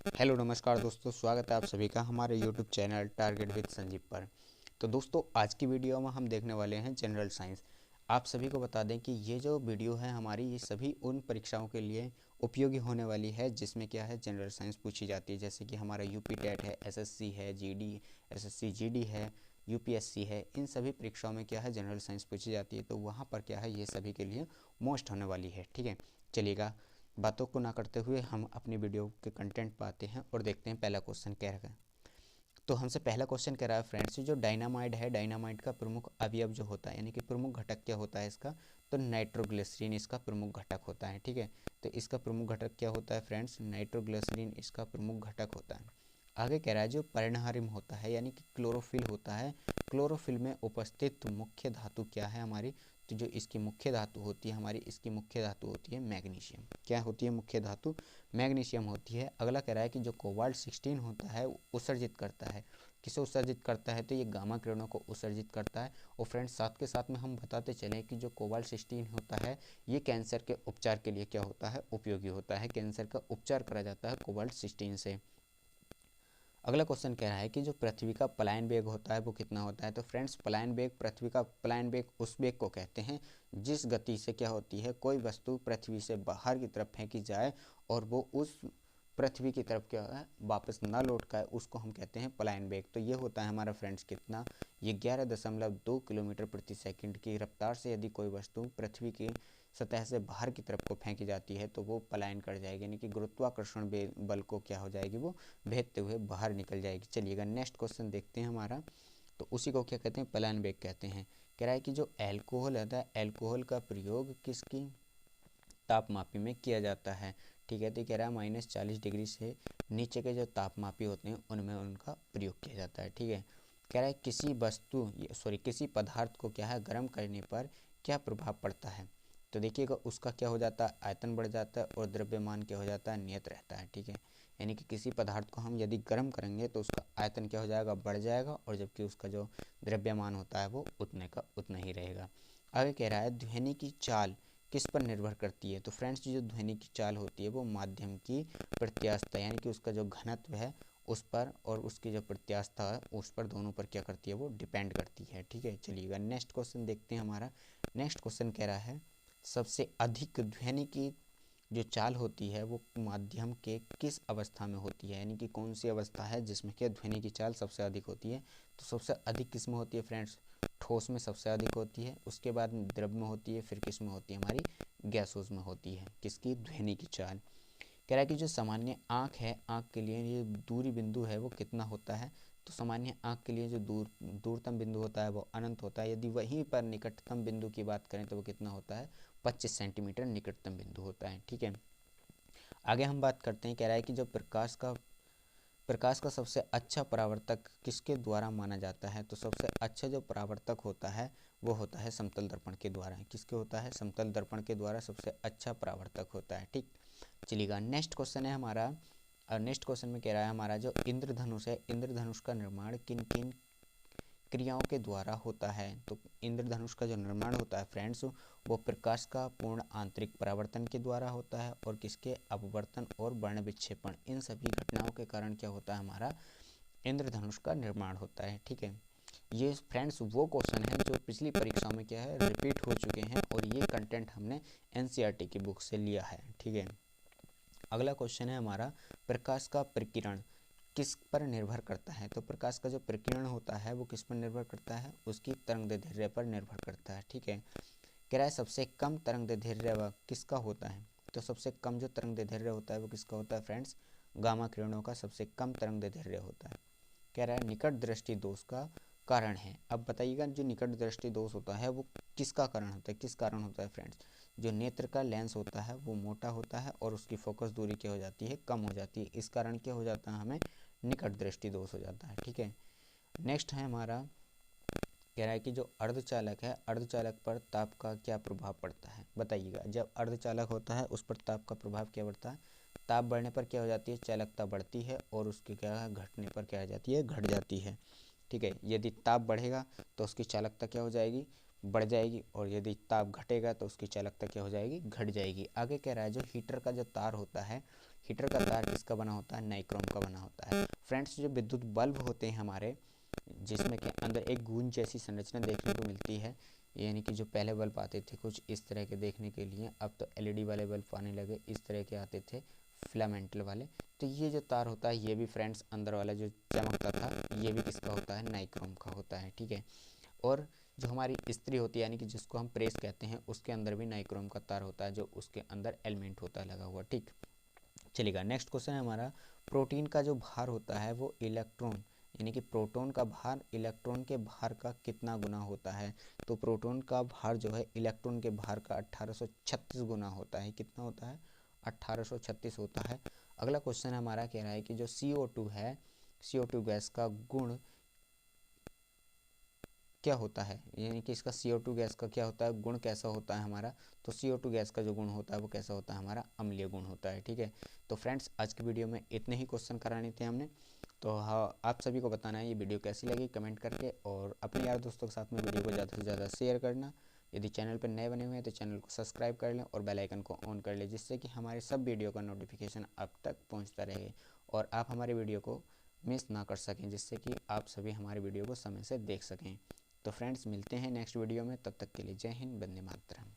Hello नमस्कार दोस्तों, स्वागत है आप सभी का हमारे YouTube channel target with Sanjeev पर। तो दोस्तों, आज की वीडियो में हम देखने वाले हैं जनरल साइंस। आप सभी को बता दें कि ये जो वीडियो है हमारी, ये सभी उन परीक्षाओं के लिए उपयोगी होने वाली है जिसमें क्या है, जनरल साइंस पूछी जाती है। जैसे कि हमारा यूपी टेट है, एसएससी है, जीडी एसएससी जीडी है, यूपीएससी है। इन सभी परीक्षाओं में क्या है, जनरल साइंस पूछी जाती है। तो वहाँ पर क्या है, ये सभी के लिए मोस्ट होने वाली है। ठीक है, चलिएगा बातों को ना करते हुए हम अपनी वीडियो के कंटेंट पर आते हैं और देखते हैं पहला क्वेश्चन क्या है। तो हमसे पहला क्वेश्चन कह रहा है फ्रेंड्स, जो डायनामाइड है, डायनामाइड का प्रमुख अवयव जो होता है, यानी कि प्रमुख घटक क्या होता है इसका, तो नाइट्रोग्लिसरीन इसका प्रमुख घटक होता है। ठीक है, तो इसका प्रमुख घटक क्या होता है फ्रेंड्स, नाइट्रोग्लिसरीन इसका प्रमुख घटक होता है। आगे कह रहा है जो पर्णहरिम होता है, यानी कि क्लोरोफिल होता है, क्लोरोफिल में उपस्थित मुख्य धातु क्या है हमारी, तो जो इसकी मुख्य धातु होती है हमारी, इसकी मुख्य धातु होती है मैग्नीशियम। क्या होती है मुख्य धातु, मैग्नीशियम होती है। अगला कह रहा है कि जो कोबाल्ट 16 होता है उत्सर्जित करता है, किसे उत्सर्जित करता है, तो ये गामा किरणों को उत्सर्जित करता है। और फ्रेंड्स साथ के साथ में हम बताते चलें कि जो कोबाल्ट 16 होता है ये कैंसर के उपचार के लिए क्या होता है, उपयोगी होता है। कैंसर का उपचार करा जाता है कोबाल्ट 16 से। अगला क्वेश्चन कह रहा है कि जो पृथ्वी का पलायन वेग होता है वो कितना होता है, तो फ्रेंड्स पलायन वेग, पृथ्वी का पलायन वेग उस वेग को कहते हैं जिस गति से क्या होती है, कोई वस्तु पृथ्वी से बाहर की तरफ फेंकी जाए और वो उस पृथ्वी की तरफ क्या है वापस ना लौट का है, उसको हम कहते हैं पलायन वेग। तो ये होता है हमारा फ्रेंड्स कितना, ये 11.2 किलोमीटर प्रति सेकंड की रफ्तार से यदि कोई वस्तु पृथ्वी की सतह से बाहर की तरफ को फेंकी जाती है तो वो पलायन कर जाएगी, यानी कि गुरुत्वाकर्षण बल को क्या हो जाएगी, वो भेदते हुए बाहर निकल जाएगी। चलिएगा नेक्स्ट क्वेश्चन देखते हैं हमारा। तो उसी को क्या कहते हैं, पलायन वेग कहते हैं। कह रहा है कि जो एल्कोहल होता है, एल्कोहल का प्रयोग किसकी तापमापी में किया जाता है। ठीक है, तो कह रहा है -40 डिग्री से नीचे के जो तापमापी होते हैं उनमें उनका प्रयोग किया जाता है। ठीक है, कह रहा है किसी वस्तु किसी पदार्थ को क्या है गर्म करने पर क्या प्रभाव पड़ता है, तो देखिएगा उसका क्या हो जाता है, आयतन बढ़ जाता है और द्रव्यमान क्या हो जाता है, नियत रहता है। ठीक है, यानी कि किसी पदार्थ को हम यदि गर्म करेंगे तो उसका आयतन क्या हो जाएगा, बढ़ जाएगा, और जबकि उसका जो द्रव्यमान होता है वो उतने का उतना ही रहेगा। आगे कह रहा है ध्वनि की चाल किस पर निर्भर करती है, तो फ्रेंड्स जो ध्वनि की चाल होती है वो माध्यम की प्रत्यास्थता, यानी कि उसका जो घनत्व है उस पर और उसकी जो प्रत्यास्थता है उस पर, दोनों पर क्या करती है, वो डिपेंड करती है। ठीक है, चलिएगा नेक्स्ट क्वेश्चन देखते हैं हमारा। नेक्स्ट क्वेश्चन कह रहा है सबसे अधिक ध्वनि की जो चाल होती है वो माध्यम के किस अवस्था में होती है, यानी कि कौन सी अवस्था है जिसमें क्या ध्वनि की चाल सबसे अधिक होती है, तो सबसे अधिक किस में होती है फ्रेंड्स, ठोस में सबसे अधिक होती है, उसके बाद द्रव में होती है, फिर किस में होती है, हमारी गैसों में होती है किसकी, ध्वनि की चाल। कह रहा है कि जो सामान्य आँख है, आँख के लिए ये दूरी बिंदु है वो कितना होता है, तो सामान्य आँख के लिए जो दूरतम बिंदु होता है वो अनंत होता है। यदि वहीं पर निकटतम बिंदु की बात करें तो वो कितना होता है, 25 सेंटीमीटर निकटतम बिंदु होता है। ठीक है, आगे हम बात करते हैं। कह रहा है कि जो प्रकाश का सबसे अच्छा परावर्तक किसके द्वारा माना जाता है, तो सबसे अच्छा जो परावर्तक होता है वो होता है समतल दर्पण के द्वारा। किसके होता है, समतल दर्पण के द्वारा सबसे अच्छा परावर्तक होता है। ठीक, चलिएगा नेक्स्ट क्वेश्चन है हमारा। और नेक्स्ट क्वेश्चन में कह रहा है हमारा जो इंद्रधनुष है, इंद्रधनुष का निर्माण किन किन क्रियाओं के द्वारा होता है, तो इंद्रधनुष का जो निर्माण होता है फ्रेंड्स वो प्रकाश का पूर्ण आंतरिक परावर्तन के द्वारा होता है, और किसके, अपवर्तन और वर्ण विक्षेपण, इन सभी घटनाओं के कारण क्या होता है, हमारा इंद्रधनुष का निर्माण होता है। ठीक है, ये फ्रेंड्स वो क्वेश्चन है जो पिछली परीक्षाओं में क्या है, रिपीट हो चुके हैं, और ये कंटेंट हमने एनसीईआरटी की बुक से लिया है। ठीक है, अगला क्वेश्चन है हमारा, प्रकाश का प्रकीर्ण किस पर निर्भर करता है, तो प्रकाश का जो प्रकीर्ण होता है वो किस पर निर्भर करता है, उसकी तरंगदैर्ध्य पर निर्भर करता है। ठीक है, कह रहा है सबसे कम तरंगदैर्ध्य किसका होता है, तो सबसे कम जो तरंगदैर्ध्य होता है वो किसका होता है फ्रेंड्स, गामा किरणों का सबसे कम तरंगदैर्ध्य होता है। कह रहा है निकट दृष्टि दोष का कारण है। अब बताइएगा जो निकट दृष्टि दोष होता है वो किसका कारण होता है, किस कारण होता है फ्रेंड्स, जो नेत्र का लेंस होता है वो मोटा होता है और उसकी फोकस दूरी क्या हो जाती है, कम हो जाती है, इस कारण क्या हो जाता है, हमें निकट दृष्टि दोष हो जाता है। ठीक है, नेक्स्ट है हमारा, कह रहा है कि जो अर्धचालक है, अर्धचालक पर ताप का क्या प्रभाव पड़ता है, बताइएगा जब अर्धचालक होता है उस पर ताप का प्रभाव क्या पड़ता है, ताप बढ़ने पर क्या हो जाती है, चालकता बढ़ती है, और उसकी क्या है, घटने पर क्या हो जाती है, घट जाती है। ठीक है, यदि ताप बढ़ेगा तो उसकी चालकता क्या हो जाएगी, बढ़ जाएगी, और यदि ताप घटेगा तो उसकी चालकता क्या हो जाएगी, घट जाएगी। आगे कह रहा है जो हीटर का जो तार होता है, हीटर का तार किसका बना होता है, नाइक्रोम का बना होता है। फ्रेंड्स, जो विद्युत बल्ब होते हैं हमारे, जिसमें के अंदर एक गूंज जैसी संरचना देखने को मिलती है, यानी कि जो पहले बल्ब आते थे कुछ इस तरह के देखने के लिए, अब तो एलईडी वाले बल्ब आने लगे, इस तरह के आते थे फिलामेंटल वाले। तो ये जो तार होता है ये भी फ्रेंड्स अंदर वाला जो चमकता था ये भी किसका होता है, नाइक्रोम का होता है, ठीक है। और जो हमारी इस्त्री होती है यानी कि जिसको हम प्रेस कहते हैं, उसके अंदर भी नाइक्रोम का तार होता है, जो उसके अंदर एलिमेंट होता है लगा हुआ, ठीक। चलिएगा, नेक्स्ट क्वेश्चन है हमारा, प्रोटीन का जो भार होता है वो इलेक्ट्रॉन यानी कि प्रोटॉन का भार इलेक्ट्रॉन के भार का कितना गुना होता है। तो प्रोटॉन का भार जो है इलेक्ट्रॉन के भार का 1836 गुना होता है। कितना होता है, 1836 होता है। अगला क्वेश्चन हमारा कह रहा है कि जो CO2 है, CO2 गैस का गुण क्या होता है, यानी कि इसका CO2 गैस का क्या होता है, गुण कैसा होता है हमारा। तो CO2 गैस का जो गुण होता है वो कैसा होता है, हमारा अम्लीय गुण होता है, ठीक है। तो फ्रेंड्स, आज की वीडियो में इतने ही क्वेश्चन कराने थे हमने। तो हाँ, आप सभी को बताना है ये वीडियो कैसी लगी कमेंट करके, और अपने यार दोस्तों के साथ में वीडियो को ज़्यादा से ज़्यादा शेयर करना। यदि चैनल पर नए बने हुए हैं तो चैनल को सब्सक्राइब कर लें और बेल आइकन को ऑन कर लें, जिससे कि हमारे सब वीडियो का नोटिफिकेशन आप तक पहुँचता रहे और आप हमारे वीडियो को मिस ना कर सकें, जिससे कि आप सभी हमारे वीडियो को समय से देख सकें। तो फ्रेंड्स, मिलते हैं नेक्स्ट वीडियो में, तब तक के लिए जय हिंद, वंदे मातरम।